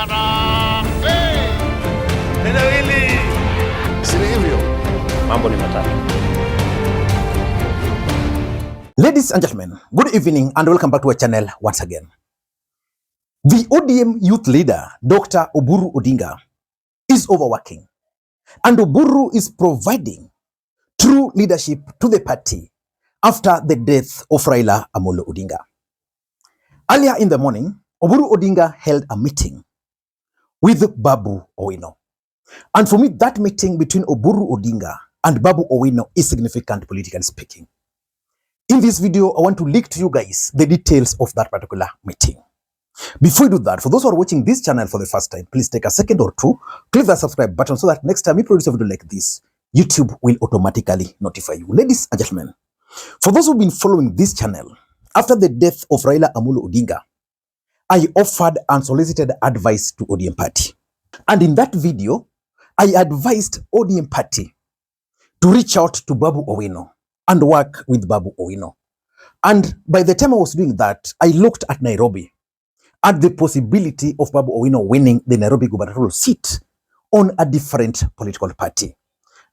Harambee! Neno hili si hivyo. Mambo ni matatu. Ladies and gentlemen, good evening and welcome back to our channel once again. The ODM youth leader, Dr. OBURU ODINGA, is overworking, and OBURU is providing true leadership to the party after the death of Raila Odinga. Earlier in the morning, OBURU ODINGA held a meeting with Babu Owino. And for me, that meeting between OBURU ODINGA and Babu Owino is significant, politically speaking. In this video, I want to leak to you guys the details of that particular meeting. Before you do that, for those who are watching this channel for the first time, please take a second or two, click that subscribe button so that next time we produce a video like this, YouTube will automatically notify you. Ladies and gentlemen, for those who've been following this channel, after the death of Raila Odinga, I offered unsolicited advice to ODM party. And in that video, I advised ODM party to reach out to Babu Owino and work with Babu Owino. And by the time I was doing that, I looked at Nairobi at the possibility of Babu Owino winning the Nairobi gubernatorial seat on a different political party.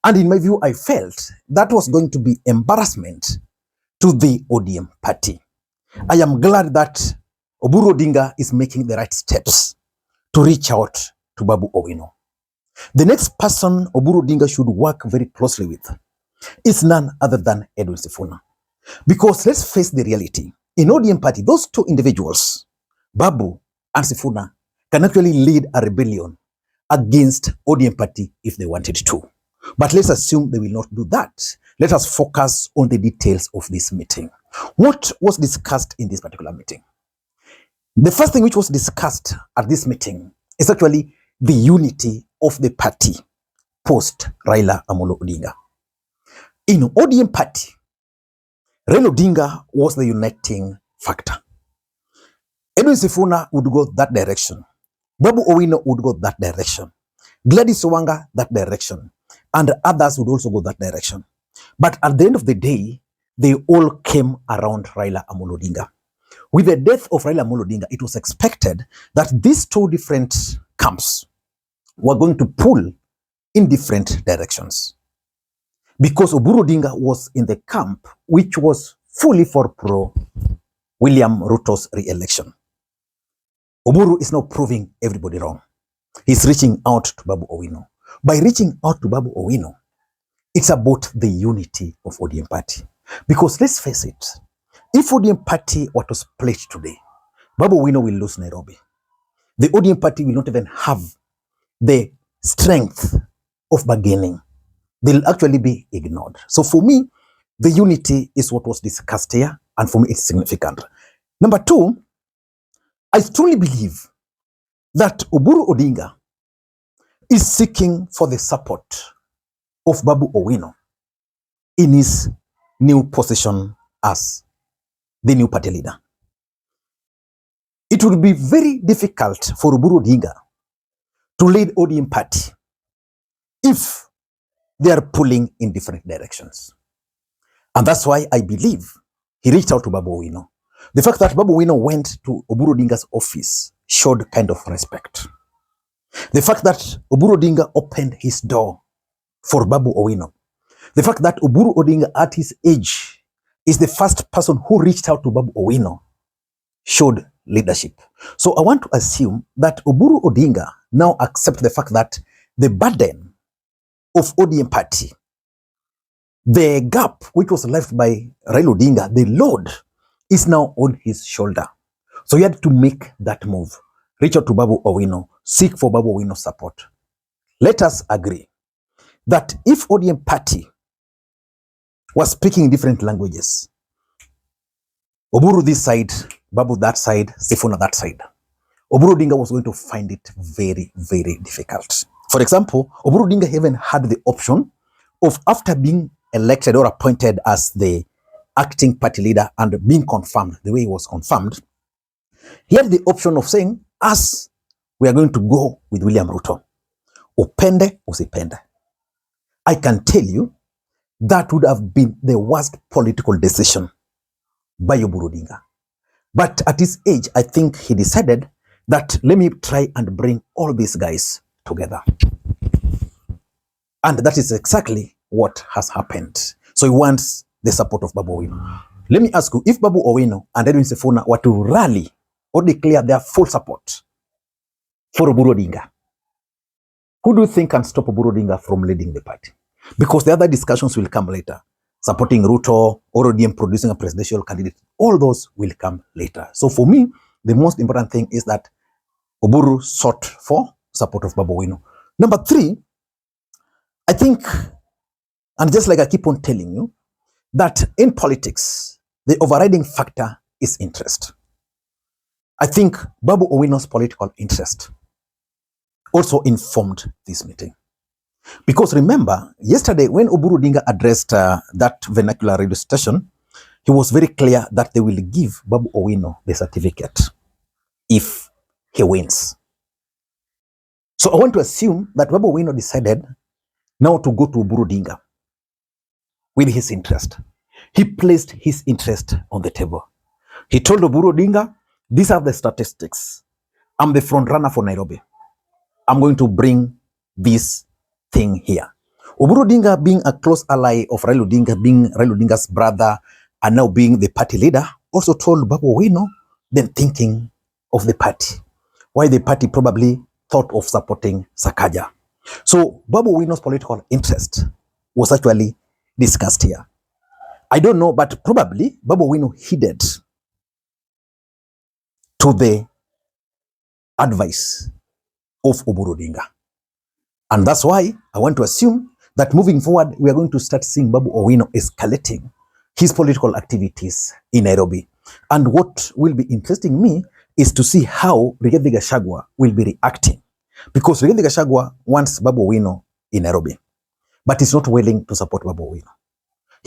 And in my view, I felt that was going to be embarrassment to the ODM party. I am glad that OBURU ODINGA is making the right steps to reach out to Babu Owino. The next person OBURU ODINGA should work very closely with is none other than Edwin Sifuna. Because let's face the reality. In ODM party, those two individuals, Babu and Sifuna, can actually lead a rebellion against ODM party if they wanted to. But let's assume they will not do that. Let us focus on the details of this meeting. What was discussed in this particular meeting? The first thing which was discussed at this meeting is actually the unity of the party post Raila Odinga. In ODM party, Raila Odinga was the uniting factor. Edwin Sifuna would go that direction. Babu Owino would go that direction. Gladys Wanga that direction. And others would also go that direction. But at the end of the day, they all came around Raila Odinga. With the death of Raila Odinga, it was expected that these two different camps were going to pull in different directions. Because OBURU ODINGA was in the camp which was fully for pro-William Ruto's re-election. OBURU is now proving everybody wrong. He's reaching out to Babu Owino. By reaching out to Babu Owino, it's about the unity of ODM party. Because let's face it, if ODM party were to split today, Babu Owino will lose Nairobi. The ODM party will not even have the strength of bargaining. They'll actually be ignored. So for me, the unity is what was discussed here, and for me it's significant. Number two, I strongly believe that OBURU ODINGA is seeking for the support of Babu Owino in his new position as the new party leader. It would be very difficult for OBURU ODINGA to lead ODM party if they are pulling in different directions. And that's why I believe he reached out to Babu Owino. The fact that Babu Owino went to OBURU ODINGA's office showed kind of respect. The fact that OBURU ODINGA opened his door for Babu Owino. The fact that OBURU ODINGA at his age is the first person who reached out to Babu Owino showed leadership. So I want to assume that OBURU ODINGA now accepts the fact that the burden of ODM party, the gap which was left by Raila Odinga, the load is now on his shoulder. So he had to make that move. Reach out to Babu Owino, seek for Babu Owino's support. Let us agree that if ODM party was speaking different languages, OBURU this side, Babu that side, Sifuna that side, OBURU Odinga was going to find it very, very difficult. For example, OBURU Odinga even had the option of, after being elected or appointed as the acting party leader and being confirmed the way he was confirmed, he had the option of saying, us, we are going to go with William Ruto. Upende, usipende. I can tell you that would have been the worst political decision by OBURU Odinga. But at his age, I think he decided that let me try and bring all these guys together. And that is exactly what has happened. So he wants the support of Babu Owino. Let me ask you, if Babu Owino and Edwin Sifuna were to rally or declare their full support for OBURU ODINGA, who do you think can stop OBURU ODINGA from leading the party? Because the other discussions will come later. Supporting Ruto or ODM producing a presidential candidate, all those will come later. So for me, the most important thing is that OBURU sought for support of Babu Owino. Number 3, I think, and just like I keep on telling you, that in politics, the overriding factor is interest. I think Babu Owino's political interest also informed this meeting. Because remember, yesterday when OBURU ODINGA addressed that vernacular radio station, he was very clear that they will give Babu Owino the certificate if he wins. So I want to assume that Babu Owino decided now to go to OBURU ODINGA with his interest. He placed his interest on the table. He told OBURU ODINGA, these are the statistics. I'm the front runner for Nairobi. I'm going to bring this thing here. OBURU ODINGA, being a close ally of Raila Odinga, being Raila Odinga's brother, and now being the party leader, also told Babu Owino, then thinking of the party. Why the party probably thought of supporting Sakaja. So Babu Owino's political interest was actually discussed here. I don't know, but probably Babu Owino heeded to the advice of OBURU ODINGA. And that's why I want to assume that moving forward, we are going to start seeing Babu Owino escalating his political activities in Nairobi. And what will be interesting me is to see how Rigathi Gachagua will be reacting. Because Rigathi Gachagua wants Babu Owino in Nairobi, but he's not willing to support Babu Owino.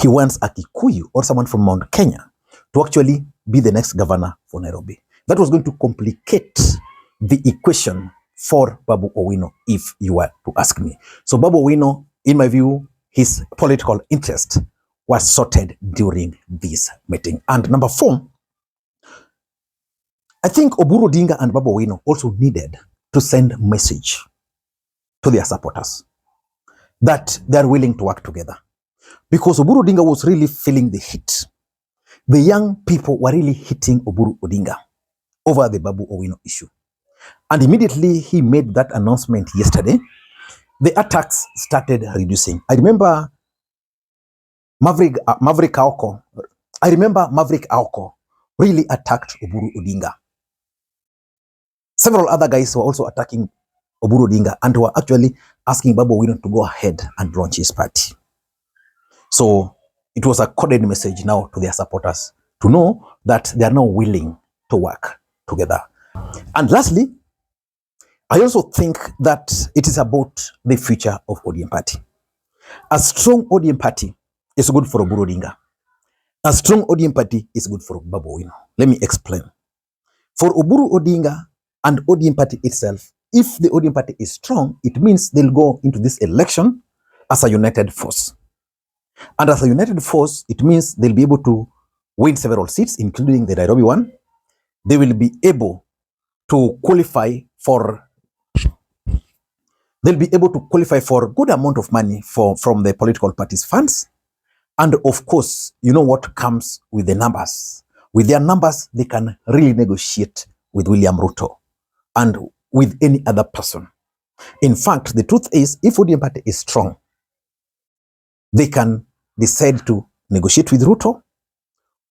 He wants a Kikuyu or someone from Mount Kenya to actually be the next governor for Nairobi. That was going to complicate the equation for Babu Owino, if you were to ask me. So Babu Owino, in my view, his political interest was sorted during this meeting. And number 4, I think OBURU ODINGA and Babu Owino also needed to send a message to their supporters that they are willing to work together. Because OBURU ODINGA was really feeling the heat. The young people were really hitting OBURU ODINGA over the Babu Owino issue. And immediately he made that announcement yesterday, the attacks started reducing. I remember Maverick Aoko really attacked OBURU ODINGA. Several other guys were also attacking OBURU ODINGA and were actually asking Babu Owino to go ahead and launch his party. So it was a coded message now to their supporters to know that they are now willing to work together. And lastly, I also think that it is about the future of ODM party. A strong ODM party is good for OBURU ODINGA. A strong ODM party is good for Babu Owino. Let me explain. For OBURU ODINGA and ODM party itself, if the ODM party is strong, it means they'll go into this election as a united force. And as a united force, it means they'll be able to win several seats, including the Nairobi one. They will be able to qualify for a good amount of money from the political parties' funds. And of course, you know what comes with the numbers. With their numbers, they can really negotiate with William Ruto and with any other person. In fact, the truth is, if ODM party is strong, they can decide to negotiate with Ruto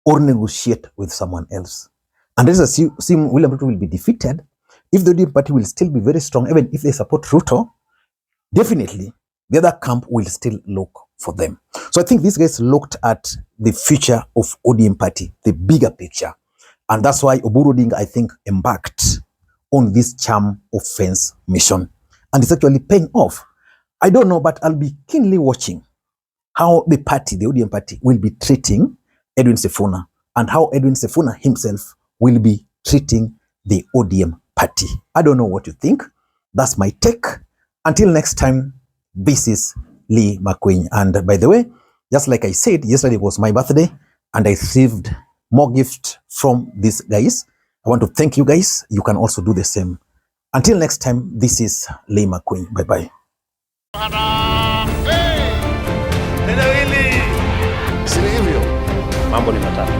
or negotiate with someone else. And let's assume William Ruto will be defeated. If the ODM party will still be very strong, even if they support Ruto, definitely the other camp will still look for them. So I think these guys looked at the future of ODM party, the bigger picture. And that's why OBURU ODINGA, I think, embarked on this charm of fence mission. And it's actually paying off. I don't know, but I'll be keenly watching how the party, the ODM party, will be treating Edwin Sifuna and how Edwin Sifuna himself will be treating the ODM party. I don't know what you think. That's my take. Until next time, this is Lee Makwiny. And by the way, just like I said, yesterday was my birthday and I received more gifts from these guys. I want to thank you guys. You can also do the same. Until next time, this is Lee Makwiny. Bye-bye. Sina hivyo. Mambo ni matatu.